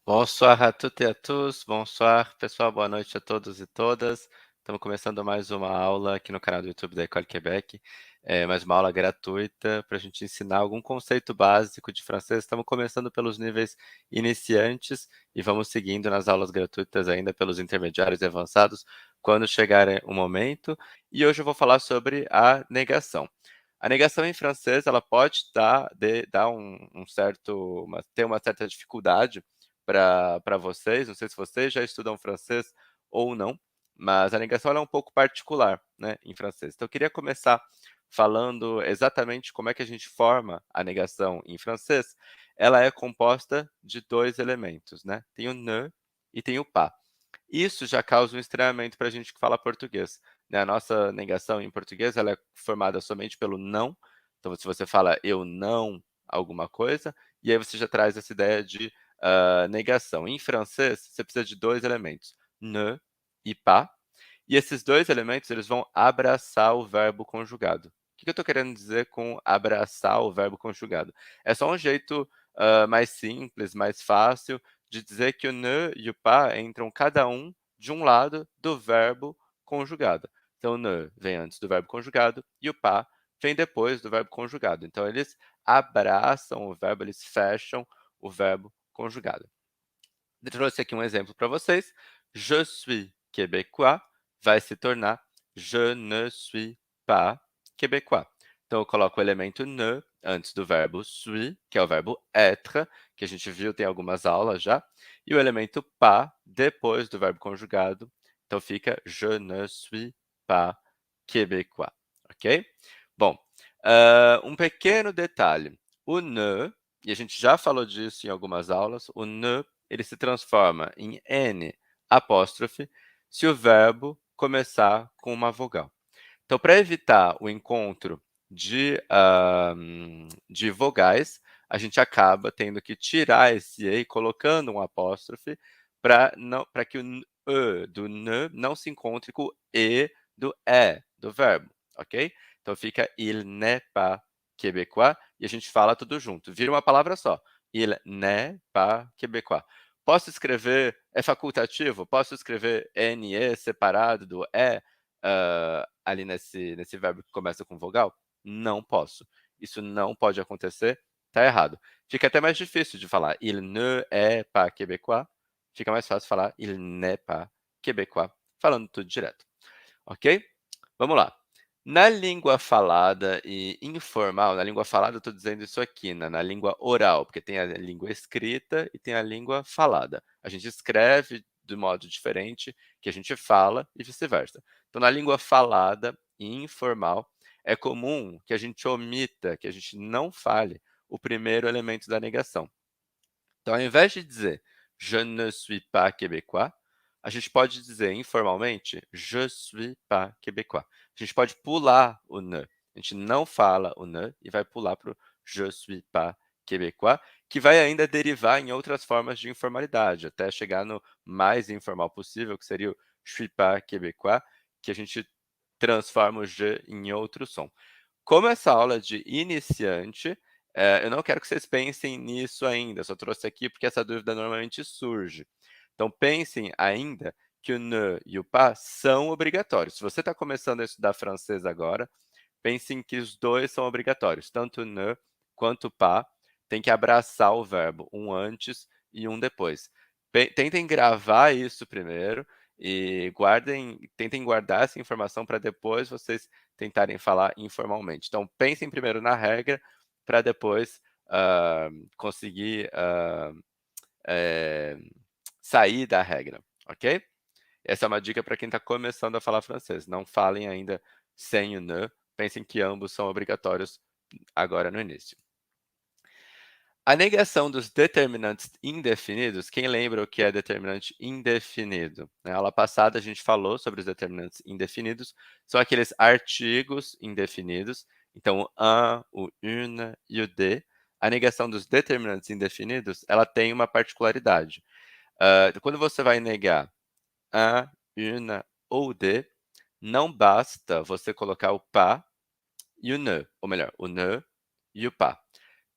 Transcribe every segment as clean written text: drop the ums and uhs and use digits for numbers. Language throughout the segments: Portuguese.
Bonsoir à toutes et à tous, bonsoir pessoal, boa noite a todos e todas. Estamos começando mais uma aula aqui no canal do YouTube da École Québec, mais uma aula gratuita para a gente ensinar algum conceito básico de francês. Estamos começando pelos níveis iniciantes e vamos seguindo nas aulas gratuitas ainda pelos intermediários e avançados quando chegar o momento. E hoje eu vou falar sobre a negação. A negação em francês ela pode dar ter uma certa dificuldade para vocês, não sei se vocês já estudam francês ou não, mas a negação ela é um pouco particular, né, em francês. Então eu queria começar falando exatamente como é que a gente forma a negação em francês. Ela é composta de 2 elementos, né, tem o ne e tem o pas. Isso já causa um estranhamento para a gente que fala português, né, a nossa negação em português ela é formada somente pelo não, então se você fala: "Eu não alguma coisa", e aí você já traz essa ideia de negação. Em francês, você precisa de 2 elementos, ne e pas, e esses 2 elementos eles vão abraçar o verbo conjugado. O que que eu estou querendo dizer com abraçar o verbo conjugado? É só um jeito, mais simples, mais fácil de dizer que o ne e o pas entram cada um de um lado do verbo conjugado. Então o ne vem antes do verbo conjugado e o pas vem depois do verbo conjugado. Então eles abraçam o verbo, eles fecham o verbo conjugado. Eu trouxe aqui um exemplo para vocês. Je suis québécois vai se tornar je ne suis pas québécois. Então eu coloco o elemento ne antes do verbo suis, que é o verbo être, que a gente viu tem algumas aulas já, e o elemento pas depois do verbo conjugado. Então fica je ne suis pas québécois, ok? Bom, um pequeno detalhe. O ne, e a gente já falou disso em algumas aulas, o ne ele se transforma em N apóstrofe se o verbo começar com uma vogal. Então, para evitar o encontro de vogais, a gente acaba tendo que tirar esse E colocando um apóstrofe para que o E do ne não se encontre com o E do E do verbo, ok? Então fica il n'est pas québécois e a gente fala tudo junto. Vira uma palavra só. Il n'est pas québécois. Posso escrever, é facultativo? Posso escrever NE separado do E ali nesse verbo que começa com vogal? Não posso. Isso não pode acontecer, tá errado. Fica até mais difícil de falar il ne est pas québécois, fica mais fácil falar il n'est pas québécois, falando tudo direto, ok? Vamos lá. Na língua falada e informal, na língua falada eu estou dizendo isso aqui, né, na língua oral, porque tem a língua escrita e tem a língua falada. A gente escreve de modo diferente que a gente fala e vice-versa. Então, na língua falada e informal, é comum que a gente omita, que a gente não fale o primeiro elemento da negação. Então, ao invés de dizer je ne suis pas québécois, a gente pode dizer informalmente je suis pas québécois. A gente pode pular o ne. A gente não fala o ne e vai pular para o je suis pas québécois, que vai ainda derivar em outras formas de informalidade, até chegar no mais informal possível, que seria o je suis pas québécois, que a gente transforma o je em outro som. Como essa aula é de iniciante, eu não quero que vocês pensem nisso ainda, só trouxe aqui porque essa dúvida normalmente surge. Então pensem ainda que o ne e o pas são obrigatórios. Se você está começando a estudar francês agora, pensem que os 2 são obrigatórios, tanto o ne quanto o pas tem que abraçar o verbo, um antes e um depois. Tentem gravar isso primeiro e tentem guardar essa informação para depois vocês tentarem falar informalmente. Então pensem primeiro na regra para depois, conseguir, eh, sair da regra, ok? Essa é uma dica para quem está começando a falar francês. Não falem ainda sem o ne, pensem que ambos são obrigatórios agora no início. A negação dos determinantes indefinidos, quem lembra o que é determinante indefinido? Na aula passada a gente falou sobre os determinantes indefinidos, são aqueles artigos indefinidos, então o un, o une e o de. A negação dos determinantes indefinidos, ela tem uma particularidade. Quando você vai negar un, une ou de, não basta você colocar o pas e o ne, ou melhor, o ne e o pas.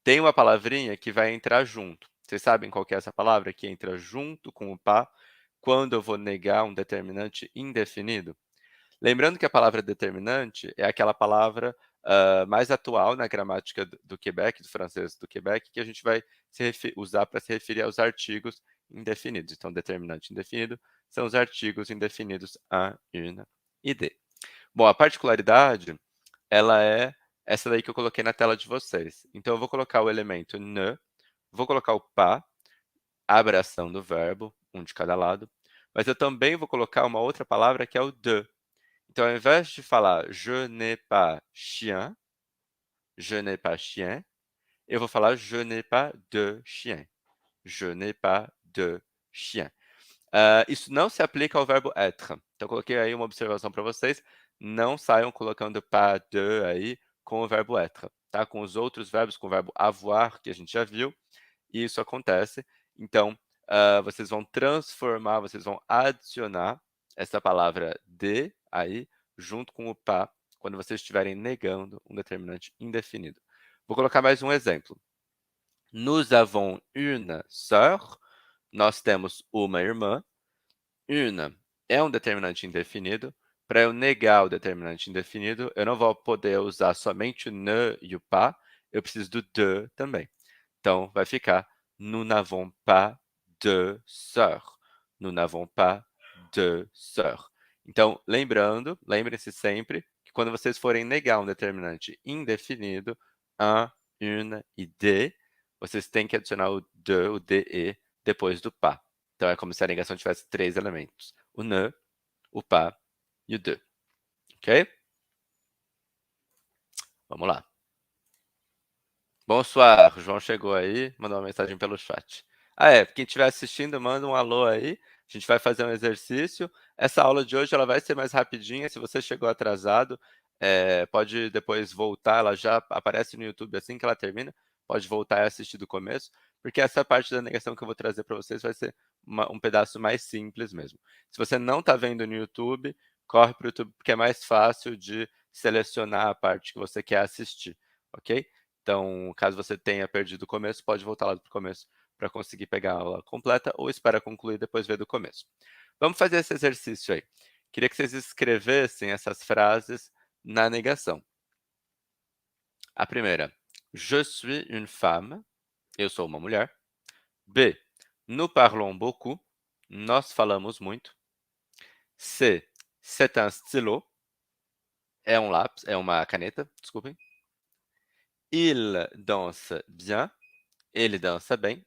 Tem uma palavrinha que vai entrar junto. Vocês sabem qual que é essa palavra que entra junto com o pas quando eu vou negar um determinante indefinido? Lembrando que a palavra determinante é aquela palavra, mais atual na gramática do Quebec, do francês do Quebec, que a gente vai usar para se referir aos artigos indefinidos. Então, determinante indefinido são os artigos indefinidos un, une e de. Bom, a particularidade, ela é essa daí que eu coloquei na tela de vocês. Então, eu vou colocar o elemento ne, vou colocar o pas, a abração do verbo, um de cada lado, mas eu também vou colocar uma outra palavra que é o de. Então, ao invés de falar je n'ai pas chien, je n'ai pas chien, eu vou falar je n'ai pas de chien. Je n'ai pas de chien. Isso não se aplica ao verbo être. Então, eu coloquei aí uma observação para vocês. Não saiam colocando pas de aí com o verbo être. Tá? Com os outros verbos, com o verbo avoir, que a gente já viu, e isso acontece. Então, vocês vão transformar, vocês vão adicionar essa palavra de aí, junto com o pas, quando vocês estiverem negando um determinante indefinido. Vou colocar mais um exemplo. Nous avons une sœur. Nós temos uma irmã. Une é um determinante indefinido. Para eu negar o determinante indefinido, eu não vou poder usar somente o ne e o pas, eu preciso do de também. Então, vai ficar nous n'avons pas de sœur. Nous n'avons pas de sœur. Então, lembrem-se sempre que quando vocês forem negar um determinante indefinido, un, une e de, vocês têm que adicionar o de, depois do pas. Então, é como se a negação tivesse 3 elementos: o ne, o pas e o de. Ok? Vamos lá. Bonsoir, o João chegou aí, mandou uma mensagem pelo chat. Quem estiver assistindo, manda um alô aí. A gente vai fazer um exercício. Essa aula de hoje ela vai ser mais rapidinha. Se você chegou atrasado, pode depois voltar. Ela já aparece no YouTube assim que ela termina. Pode voltar e assistir do começo, porque essa parte da negação que eu vou trazer para vocês vai ser um pedaço mais simples mesmo. Se você não está vendo no YouTube, corre para o YouTube, porque é mais fácil de selecionar a parte que você quer assistir, ok? Então, caso você tenha perdido o começo, pode voltar lá do começo para conseguir pegar a aula completa ou espera concluir e depois ver do começo. Vamos fazer esse exercício aí. Queria que vocês escrevessem essas frases na negação. A primeira, je suis une femme. Eu sou uma mulher. B, nous parlons beaucoup. Nós falamos muito. C, c'est un stylo. É um lápis, é uma caneta, desculpem. Il danse bien. Ele dança bem.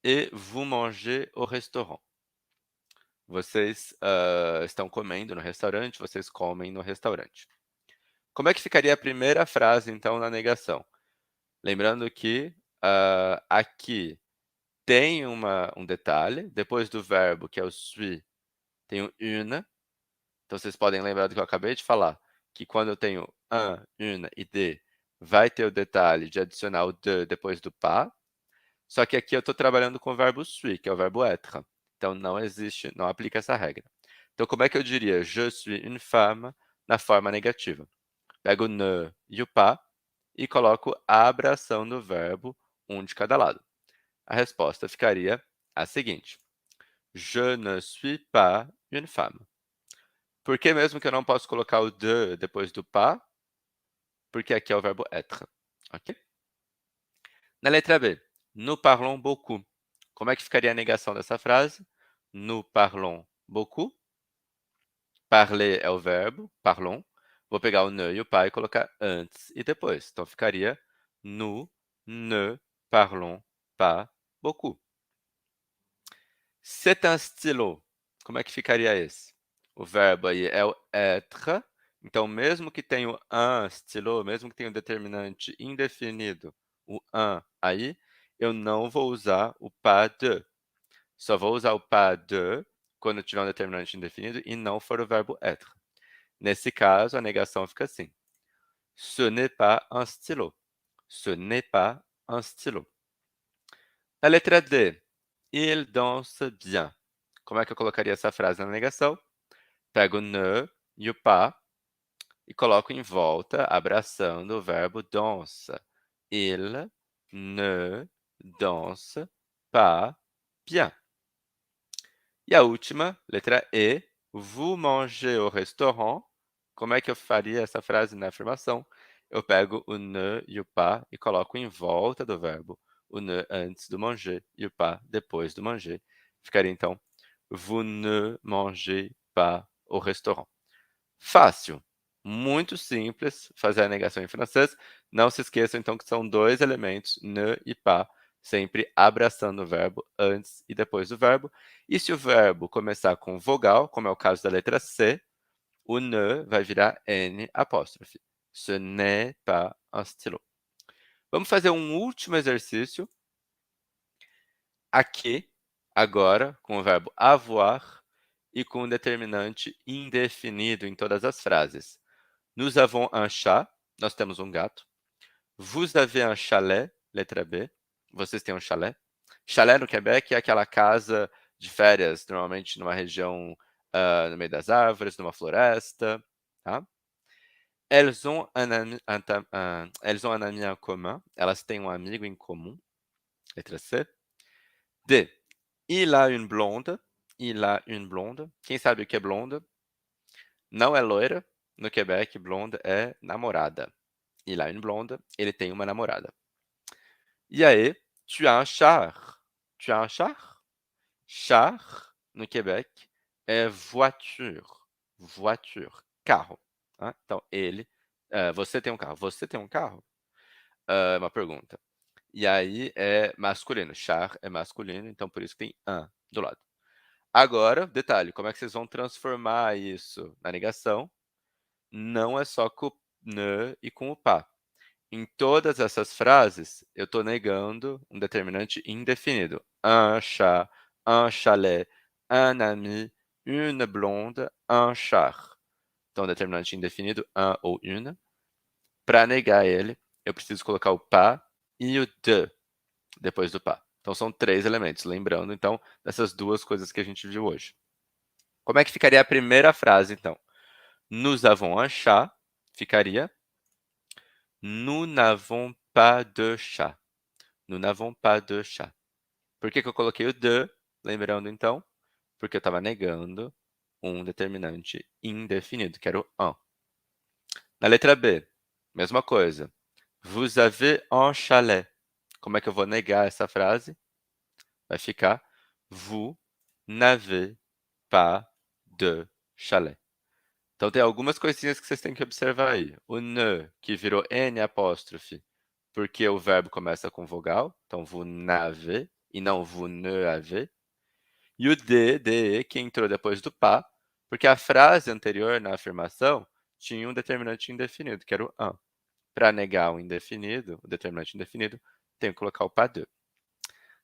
E vous mangez au restaurant. Vocês estão comendo no restaurante, vocês comem no restaurante. Como é que ficaria a primeira frase, então, na negação? Lembrando que aqui tem um detalhe, depois do verbo, que é o suis, tem o une. Então, vocês podem lembrar do que eu acabei de falar, que quando eu tenho un, une e de, vai ter o detalhe de adicionar o de depois do pas. Só que aqui eu estou trabalhando com o verbo suis, que é o verbo être. Então, não aplica essa regra. Então, como é que eu diria je suis une femme na forma negativa? Pego o ne e o pas e coloco a abração do verbo, um de cada lado. A resposta ficaria a seguinte: je ne suis pas une femme. Por que mesmo que eu não posso colocar o de depois do pas? Porque aqui é o verbo être. Ok? Na letra B, nous parlons beaucoup. Como é que ficaria a negação dessa frase? Nous parlons beaucoup. Parler é o verbo, parlons. Vou pegar o ne e o pas e colocar antes e depois. Então, ficaria nous ne parlons pas beaucoup. C'est un stylo. Como é que ficaria esse? O verbo aí é o être. Então, mesmo que tenha o un stylo, mesmo que tenha o determinante indefinido, o un aí, eu não vou usar o pas de. Só vou usar o pas de quando tiver um determinante indefinido e não for o verbo être. Nesse caso, a negação fica assim: ce n'est pas un stylo. Ce n'est pas un stylo. Na letra D, il danse bien. Como é que eu colocaria essa frase na negação? Pego o ne e o pas e coloco em volta, abraçando o verbo danse. Il ne danse pas bien. E a última, letra E, vous mangez au restaurant. Como é que eu faria essa frase na afirmação? Eu pego o ne e o pas e coloco em volta do verbo. O ne antes do manger e o pas depois do manger. Ficaria então, vous ne mangez pas au restaurant. Fácil, muito simples fazer a negação em francês. Não se esqueçam então que são dois elementos, ne e pas, sempre abraçando o verbo antes e depois do verbo. E se o verbo começar com vogal, como é o caso da letra C, o ne vai virar N apóstrofe. Ce n'est pas un stylo. Vamos fazer um último exercício. Aqui, agora, com o verbo avoir e com o determinante indefinido em todas as frases. Nous avons un chat, nós temos um gato. Vous avez un chalet, letra B, vocês têm um chalé. Chalé no Quebec é aquela casa de férias, normalmente numa região no meio das árvores, numa floresta, tá? Elles ont elles ont un ami en commun, elas têm um amigo em comum, letra C. D, il a une blonde, il a une blonde. Quem sabe o que é blonde? Não é loira, no Quebec, blonde é namorada. Il a une blonde, ele tem uma namorada. E aí, tu as un char. Tu as un char? Char, no Quebec, é voiture. Voiture, carro. Tá? Então, você tem um carro. Você tem um carro? É uma pergunta. E aí é masculino. Char é masculino, então por isso tem un do lado. Agora, detalhe, como é que vocês vão transformar isso na negação? Não é só com o ne e com o pas. Em todas essas frases, eu estou negando um determinante indefinido. Un chat, un chalet, un ami, une blonde, un char. Então, determinante indefinido, un ou une. Para negar ele, eu preciso colocar o pas e o de depois do pas. Então, são três elementos. Lembrando, então, dessas duas coisas que a gente viu hoje. Como é que ficaria a primeira frase, então? Nous avons un chat, ficaria nous n'avons pas de chat. Nous n'avons pas de chat. Por que eu coloquei o de? Lembrando, então, porque eu estava negando um determinante indefinido, que era o un. Na letra B, mesma coisa. Vous avez un chalet. Como é que eu vou negar essa frase? Vai ficar vous n'avez pas de chalet. Então, tem algumas coisinhas que vocês têm que observar aí. O ne, que virou N apóstrofe, porque o verbo começa com vogal. Então, vous n'avez, e não vous ne avez. E o de, que entrou depois do pas, porque a frase anterior na afirmação tinha um determinante indefinido, que era o un. Para negar o indefinido, o determinante indefinido, tenho que colocar o pas de.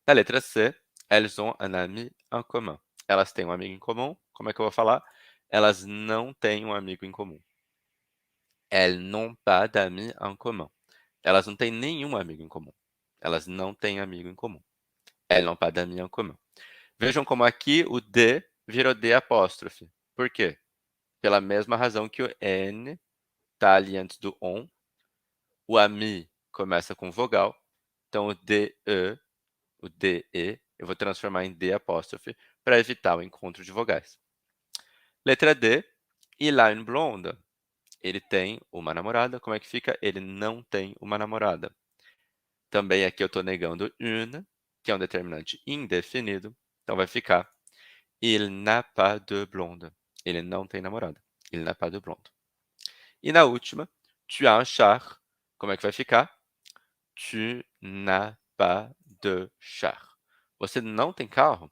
Na letra C, elles ont un ami en commun. Elas têm um amigo em comum. Como é que eu vou falar? Elas não têm um amigo em comum. Elles n'ont pas d'amis en commun. Elas não têm nenhum amigo em comum. Elas não têm amigo em comum. Elles n'ont pas d'amis en commun. Vejam como aqui o de virou D apóstrofe. Por quê? Pela mesma razão que o N está ali antes do on. O ami começa com vogal. Então, o DE, o DE, eu vou transformar em D apóstrofe para evitar o encontro de vogais. Letra D, il a une blonde. Ele tem uma namorada. Como é que fica? Ele não tem uma namorada. Também aqui eu estou negando une, que é um determinante indefinido. Então, vai ficar il n'a pas de blonde. Ele não tem namorada. Il n'a pas de blonde. E na última, tu as un char. Como é que vai ficar? Tu n'as pas de char. Você não tem carro?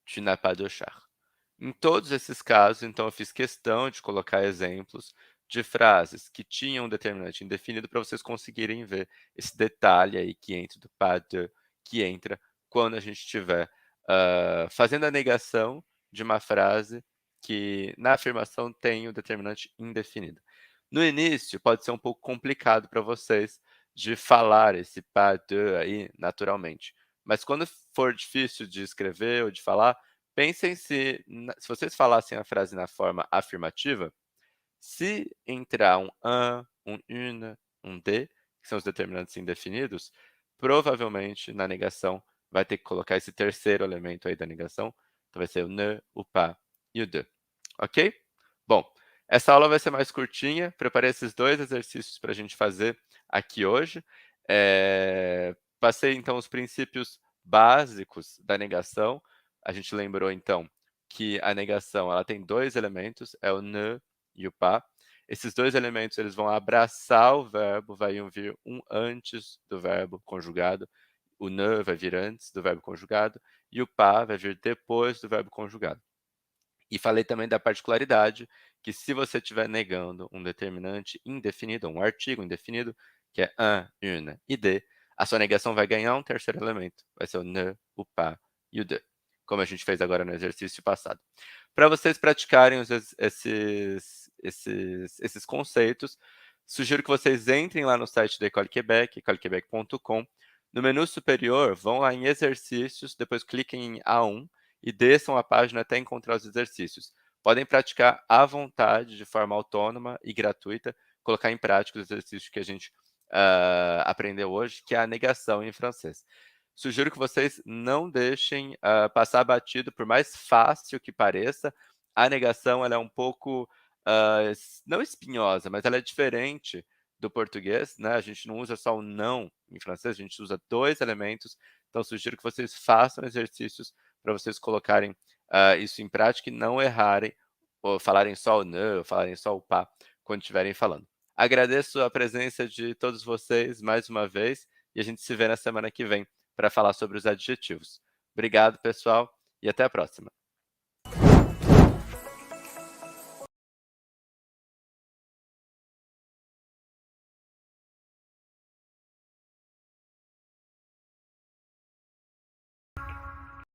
Tu n'as pas de char. Em todos esses casos, então, eu fiz questão de colocar exemplos de frases que tinham um determinante indefinido para vocês conseguirem ver esse detalhe aí que entra do pas de, que entra quando a gente estiver fazendo a negação de uma frase que na afirmação tem o determinante indefinido. No início, pode ser um pouco complicado para vocês de falar esse pas de aí naturalmente. Mas quando for difícil de escrever ou de falar, pensem se vocês falassem a frase na forma afirmativa, se entrar um un, um une, um de, que são os determinantes indefinidos, provavelmente na negação vai ter que colocar esse terceiro elemento aí da negação. Então vai ser o ne, o pas e o de. Ok? Bom, essa aula vai ser mais curtinha. Preparei esses dois exercícios para a gente fazer aqui hoje. Passei, então, os princípios básicos da negação. A gente lembrou, então, que a negação ela tem dois elementos, é o ne e o pas. Esses dois elementos eles vão abraçar o verbo, vai vir um antes do verbo conjugado, o ne vai vir antes do verbo conjugado e o pas vai vir depois do verbo conjugado. E falei também da particularidade que se você estiver negando um determinante indefinido, um artigo indefinido, que é un, une e de, a sua negação vai ganhar um terceiro elemento, vai ser o ne, o pas e o de, como a gente fez agora no exercício passado. Para vocês praticarem esses conceitos, sugiro que vocês entrem lá no site da Ecole Quebec, ecolequebec.com. No menu superior, vão lá em exercícios, depois cliquem em A1 e desçam a página até encontrar os exercícios. Podem praticar à vontade, de forma autônoma e gratuita, colocar em prática os exercícios que a gente aprendeu hoje, que é a negação em francês. Sugiro que vocês não deixem passar batido, por mais fácil que pareça, a negação ela é um pouco, não espinhosa, mas ela é diferente do português, né? A gente não usa só o não em francês, a gente usa dois elementos, então sugiro que vocês façam exercícios para vocês colocarem isso em prática e não errarem, ou falarem só o ne, ou falarem só o pas, quando estiverem falando. Agradeço a presença de todos vocês mais uma vez, e a gente se vê na semana que vem para falar sobre os adjetivos. Obrigado, pessoal, e até a próxima.